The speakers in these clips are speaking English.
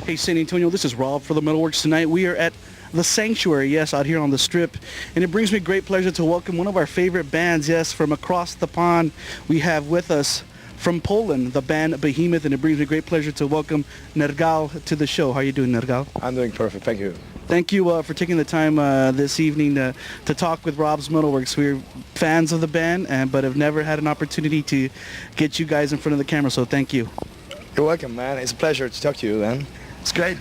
Hey San Antonio, this is Robb for the MetalWorks tonight. We are at the Sanctuary, yes, out here on the Strip. And it brings me great pleasure to welcome one of our favorite bands, yes, from across the pond. We have with us from Poland, the band Behemoth, and it brings me great pleasure to welcome Nergal to the show. How are you doing, Nergal? I'm doing perfect, thank you. Thank you for taking the time this evening to talk with Robb's MetalWorks. We're fans of the band, but have never had an opportunity to get you guys in front of the camera, so thank you. You're welcome, man. It's a pleasure to talk to you, man. It's great.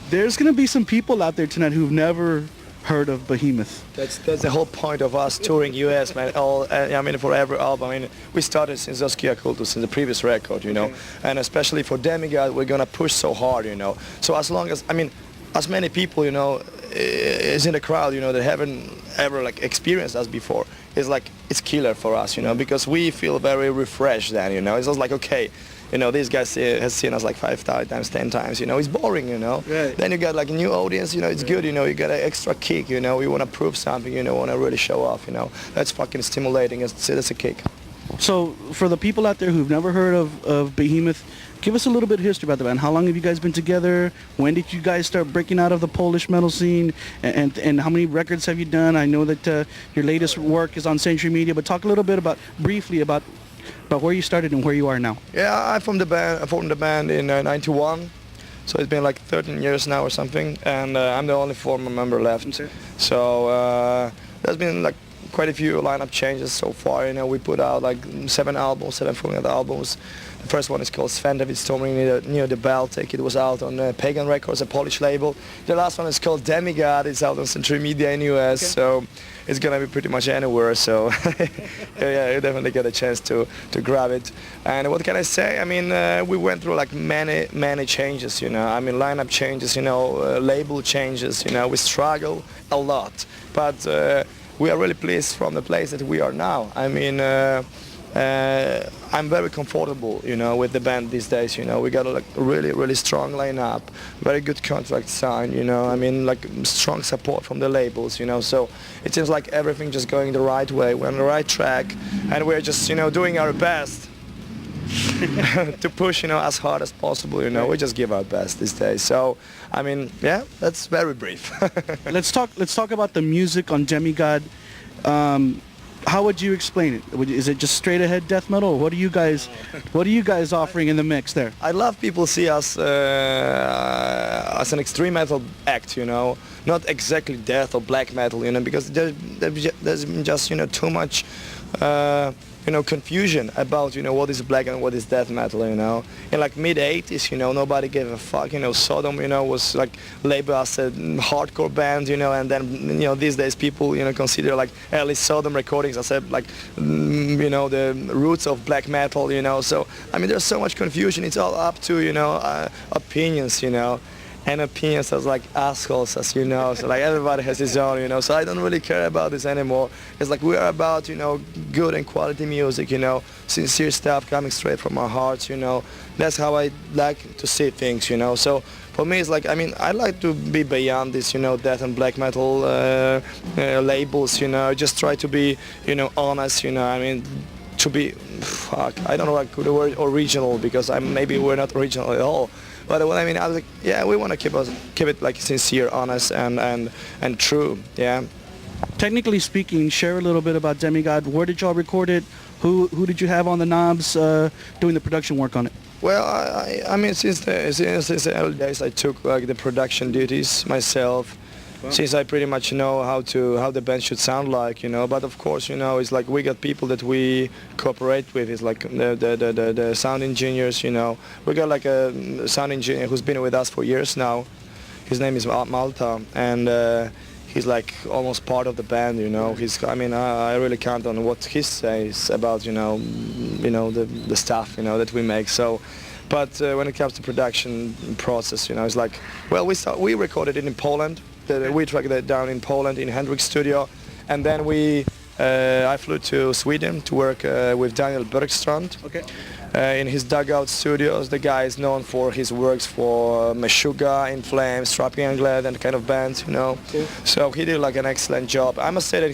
There's going to be some people out there tonight who've never heard of Behemoth. That's the whole point of us touring US, man. For every album. I mean, we started since Oskia Kultus, in the previous record, you know. Okay. And especially for Demigod, we're gonna push so hard, you know. So as long as, as many people, you know, is in the crowd, you know, that haven't ever experienced us before, it's killer for us, you know, because we feel very refreshed then, you know. It's just like, okay, you know, these guys has seen us 5 times, 10 times, you know, it's boring, you know. Right. Then you got a new audience, you know, it's good, you know, you got an extra kick, you know, you want to prove something, you know, want to really show off, you know. That's fucking stimulating, it's a kick. So, for the people out there who've never heard of Behemoth, give us a little bit of history about the band. How long have you guys been together? When did you guys start breaking out of the Polish metal scene? And how many records have you done? I know that your latest work is on Century Media, but talk a little bit briefly about where you started and where you are now. Yeah, I formed the band in '91, so it's been 13 years now or something, and I'm the only former member left. Okay. So there's been quite a few lineup changes so far. You know, we put out 7 full-length albums. The first one is called Sven David Storming near the Baltic. It was out on Pagan Records, a Polish label. The last one is called Demigod. It's out on Century Media in US, okay. So it's gonna be pretty much anywhere. So yeah, you definitely get a chance to grab it. And what can I say? I mean, we went through many changes. You know, I mean, lineup changes. You know, label changes. You know, we struggle a lot, but we are really pleased from the place that we are now. I mean. I'm very comfortable, you know, with the band these days. You know, we got a really strong lineup, very good contract signed. You know, I mean, strong support from the labels. You know, so it seems like everything just going the right way. We're on the right track, and we're just, you know, doing our best to push, you know, as hard as possible. You know, we just give our best these days. So, I mean, yeah, that's very brief. Let's talk about the music on Demigod. How would you explain it? Is it just straight ahead death metal, or what are you guys offering in the mix there? I love people see us as an extreme metal act, you know, not exactly death or black metal, you know, because there's just, you know, too much you know, confusion about, you know, what is black and what is death metal, you know. In mid-80s, you know, nobody gave a fuck, you know. Sodom, you know, was labeled as a hardcore band, you know, and then, you know, these days people, you know, consider early Sodom recordings as you know, the roots of black metal, you know. So, I mean, there's so much confusion. It's all up to, you know, opinions, you know. And opinions as assholes, as you know, so everybody has his own, you know, so I don't really care about this anymore. It's we are about, you know, good and quality music, you know, sincere stuff coming straight from our hearts, you know. That's how I like to see things, you know. So for me, it's I mean, I like to be beyond this, you know, death and black metal labels, you know. Just try to be, you know, honest, you know. I mean, to be, I don't know the word original, because maybe we're not original at all. But what I mean, I was yeah, we want to keep it sincere, honest, and true, yeah. Technically speaking, share a little bit about Demigod. Where did y'all record it? Who did you have on the knobs doing the production work on it? Well, I mean, since the early days, I took the production duties myself. Wow. Since I pretty much know how the band should sound like, you know. But of course, you know, it's we got people that we cooperate with. It's the sound engineers, you know. We got a sound engineer who's been with us for years now. His name is Malta, and he's almost part of the band, you know. I mean, I really count on what he says about, you know, the stuff, you know, that we make. So. But when it comes to production process, you know, it's well, we recorded it in Poland. We tracked that down in Poland in Hendrix studio, and then I flew to Sweden to work with Daniel Bergstrand. Okay. in his Dugout Studios. The guy is known for his works for Meshuggah, In Flames, Strapping and Glad, and kind of bands, you know. Cool. So he did like an excellent job. I must say that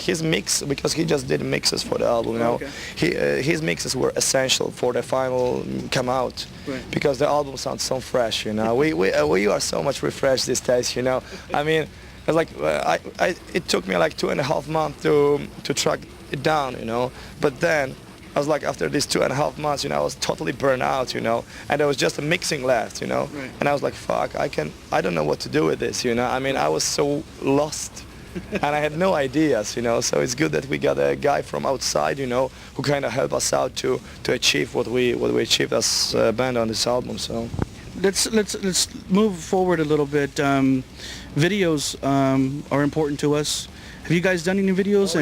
his mix, because he just did mixes for the album, you know. Okay. His mixes were essential for the final come out, Right. because the album sounds so fresh, you know. We are so much refreshed these days, you know. I mean, it's like it took me like 2.5 months to track it down, you know. But then I was like, after these 2.5 months, you know, I was totally burned out, you know, and there was just a mixing left, you know. Right. And I was like, fuck, I don't know what to do with this, you know. I mean, I was so lost. And I had no ideas, you know, so it's good that we got a guy from outside, you know, who kind of helped us out to achieve what we achieved as a band on this album. So Let's move forward a little bit. Videos are important to us. Have you guys done any videos?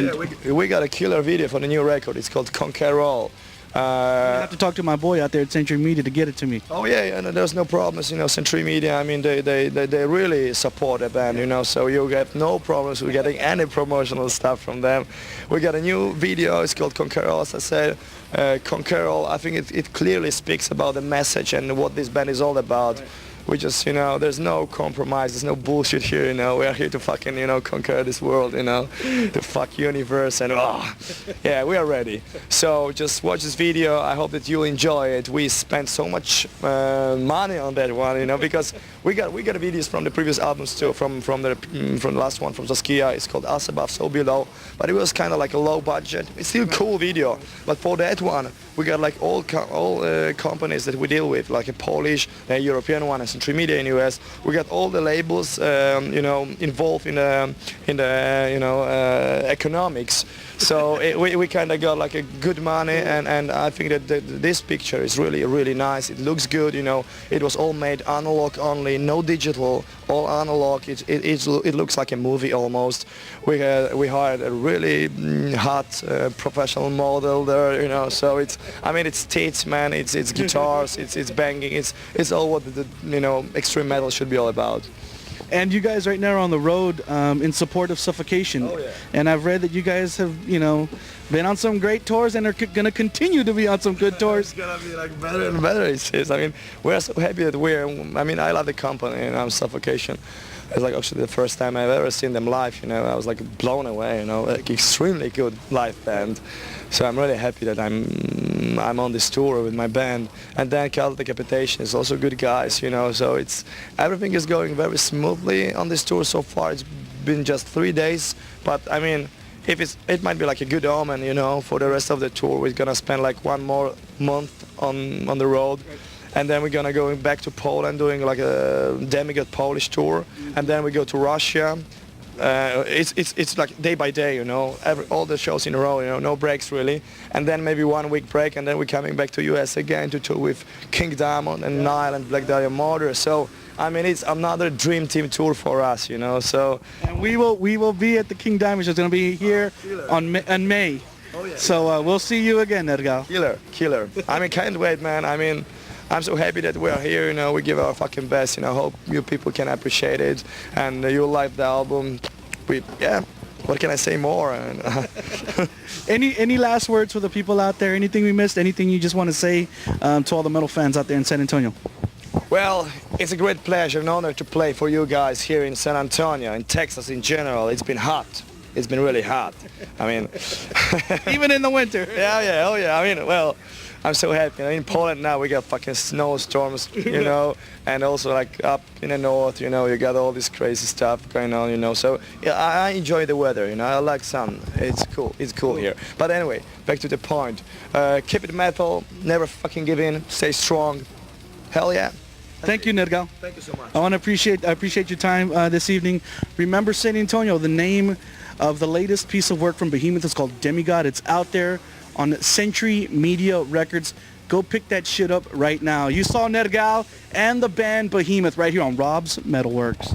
we got a killer video for the new record. It's called Conquer All. I have to talk to my boy out there at Century Media to get it to me. Oh yeah, and there's no problems, you know. Century Media, I mean, they really support the band, you know. So you get no problems with getting any promotional stuff from them. We got a new video. It's called Conquer All, as I said. Conquer All. I think it clearly speaks about the message and what this band is all about. Right. We just, you know, there's no compromise, there's no bullshit here, you know. We are here to fucking, you know, conquer this world, you know, the fuck universe, and yeah, we are ready. So just watch this video. I hope that you'll enjoy it. We spent so much money on that one, you know, because we got videos from the previous albums too, from the last one from Saskia. It's called Us Above, So Below, but it was kind of like a low budget. It's still a cool video, but for that one, we got like all companies that we deal with, like a Polish, a European one, a Century Media in US. We got all the labels, you know, involved in the you know, economics. So we kind of got like a good money, and I think that this picture is really nice. It looks good, you know. It was all made analog only, no digital, all analog. It looks like a movie almost. We hired a really hot professional model there, you know. So I mean, it's tits, man. It's guitars, it's banging. It's all what the you know, extreme metal should be all about. And you guys right now are on the road in support of Suffocation. Oh, yeah. And I've read that you guys have, you know, been on some great tours and are going to continue to be on some good tours. It's going to be like better and better, it is. I mean, we're so happy that I mean, I love the company, and Suffocation. It's like actually the first time I've ever seen them live, you know. I was like blown away, you know, like extremely good live band. So I'm really happy that I'm on this tour with my band. And then Cult Decapitation is also good guys, you know. So everything is going very smoothly on this tour so far. It's been just 3 days, but I mean, it might be like a good omen, you know, for the rest of the tour. We're gonna spend like 1 more month on the road. And then we're gonna go back to Poland, doing like a Demigod Polish tour, and then we go to Russia. It's like day by day, you know, all the shows in a row, you know, no breaks really, and then maybe 1 week break, and then we're coming back to US again to tour with King Diamond and Nile and Black Dahlia Murder. So I mean, it's another dream team tour for us, you know. So and we will be at the King Diamond show. It's gonna be here on May. Oh, yeah. So we'll see you again, Nergal. Killer. I mean, can't wait, man. I mean, I'm so happy that we are here, you know. We give our fucking best, you know. Hope you people can appreciate it, and you'll like the album. What can I say more? Any last words for the people out there? Anything we missed? Anything you just want to say to all the metal fans out there in San Antonio? Well, it's a great pleasure and honor to play for you guys here in San Antonio, in Texas in general. It's been hot. It's been really hot. I mean, even in the winter. Yeah. Oh yeah. I mean, well, I'm so happy. In Poland now we got fucking snowstorms, you know, and also like up in the north, you know, you got all this crazy stuff going on, you know. So yeah, I enjoy the weather, you know. I like sun. It's cool. It's cool here. But anyway, back to the point. Keep it metal. Never fucking give in. Stay strong. Hell yeah. Thank you, Nergal. Thank you so much. I appreciate your time this evening. Remember San Antonio, the name of the latest piece of work from Behemoth is called Demigod. It's out there on Century Media Records. Go pick that shit up right now. You saw Nergal and the band Behemoth right here on Robb's MetalWorks.